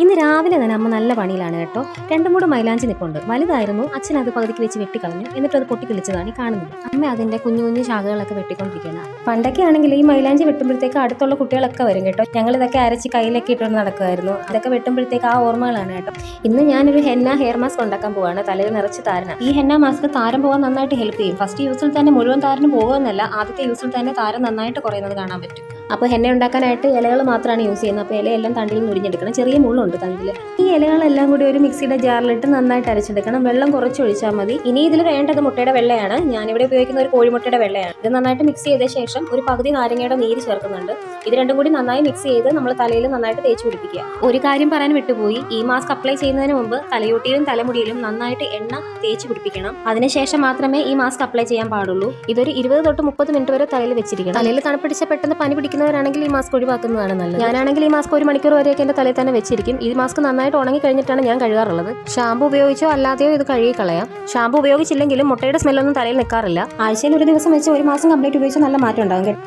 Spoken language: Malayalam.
ഇന്ന് രാവിലെ തന്നെ അമ്മ നല്ല പണിയിലാണ് കേട്ടോ. രണ്ടും കൂടെ മൈലാഞ്ചി നിൽപ്പുണ്ട്. വലുതായിരുന്നു, അച്ഛൻ അത് പകുതിക്ക് വെച്ച് വെട്ടിക്കളഞ്ഞു. എന്നിട്ട് അത് പൊട്ടിക്കിളിച്ചതാണ് ഈ കാണുന്നത്. അമ്മ അതിന്റെ കുഞ്ഞു കുഞ്ഞു ശാഖകളൊക്കെ വെട്ടിക്കൊണ്ടിരിക്കുകയാണ്. പണ്ടൊക്കെ ആണെങ്കിൽ ഈ മൈലാഞ്ചി വെട്ടുമ്പോഴത്തേക്ക് അടുത്തുള്ള കുട്ടികളൊക്കെ വരും കേട്ടോ. ഞങ്ങൾ ഇതൊക്കെ അരച്ച് കയ്യിലൊക്കെ ഇട്ടുകൊണ്ട് നടക്കുമായിരുന്നു. അതൊക്കെ വെട്ടുമ്പോഴത്തേക്ക് ആ ഓർമ്മകളാണ് കേട്ടോ. ഇന്ന് ഞാനൊരു ഹെന്ന ഹെയർ മാസ്ക് ഉണ്ടാക്കാൻ പോവാണ്. തലയിൽ നിറച്ച് താരന. ഈ ഹെന്ന മാസ്ക് താരം പോകാൻ നന്നായിട്ട് ഹെൽപ്പ് ചെയ്യും. ഫസ്റ്റ് യൂസിൽ തന്നെ മുഴുവൻ താരന് പോകുമെന്നല്ല, ആദ്യത്തെ യൂസിൽ തന്നെ താരം നന്നായിട്ട് കുറയുന്നത് കാണാൻ പറ്റും. അപ്പോൾ ഹെന്ന ഉണ്ടാക്കാനായിട്ട് ഇലകൾ മാത്രമാണ് യൂസ് ചെയ്യുന്നത്. അപ്പോൾ ഇലയെല്ലാം തണ്ടിൽ നിന്ന് ഉരിഞ്ഞെടുക്കണം. ചെറിയ മുള്ളുണ്ട് തണ്ടിൽ. ഈ ഇലകളെല്ലാം കൂടി ഒരു മിക്സിയുടെ ജാറിലിട്ട് നന്നായിട്ട് അരച്ചെടുക്കണം. വെള്ളം കുറച്ച് ഒഴിച്ചാൽ മതി. ഇനി ഇതിൽ വേണ്ടത് മുട്ടയുടെ വെള്ളയാണ്. ഞാനിവിടെ ഉപയോഗിക്കുന്ന ഒരു കോഴിമുട്ടയുടെ വെള്ളയാണ്. ഇത് നന്നായിട്ട് മിക്സ് ചെയ്ത ശേഷം ഒരു പകുതി നാരങ്ങയുടെ നീര് ചേർക്കുന്നുണ്ട്. ഇത് രണ്ടും കൂടി നന്നായി മിക്സ് ചെയ്ത് നമ്മൾ തലയിൽ നന്നായിട്ട് തേച്ച് പിടിപ്പിക്കുക. ഒരു കാര്യം പറയാൻ വിട്ടുപോയി, ഈ മാസ്ക് അപ്ലൈ ചെയ്യുന്നതിന് മുമ്പ് തലയോട്ടിയിലും തലമുടിയിലും നന്നായിട്ട് എണ്ണ തേച്ച് പിടിപ്പിക്കണം. അതിനുശേഷം മാത്രമേ ഈ മാസ്ക് അപ്ലൈ ചെയ്യാൻ പാടുള്ളൂ. ഇതൊരു 20 തൊട്ട് 30 മിനിറ്റ് വരെ തലയിൽ വെച്ചിരിക്കണം. തലയിൽ തണുപ്പിടിച്ച പെട്ടെന്ന് പനി പിടിക്കുന്നവരാണെങ്കിൽ ഈ മാസ്ക് ഒഴിവാക്കുന്നതാണ് നല്ലത്. ഞാനാണെങ്കിൽ ഈ മാസ്ക് 1 മണിക്കൂർ വരെയൊക്കെ എന്റെ തലയിൽ തന്നെ വെച്ചിരിക്കും. ഈ മാസ്ക് നന്നായിട്ട് ഉണങ്ങി കഴിഞ്ഞിട്ടാണ് ഞാൻ കഴുകാറുള്ളത്. ഷാമ്പു ഉപയോഗിച്ചോ അല്ലാതെയോ ഇത് കഴുകി കളയാം. ഷാമ്പു ഉപയോഗിച്ചില്ലെങ്കിലും മുട്ടയുടെ സ്മെല്ലൊന്നും തലയിൽ നിൽക്കാറില്ല. ആഴ്ചയിൽ ഒരു ദിവസം വെച്ച് 1 മാസം കംപ്ലീറ്റ് ഉപയോഗിച്ച് നല്ല മാറ്റം ഉണ്ടാകും.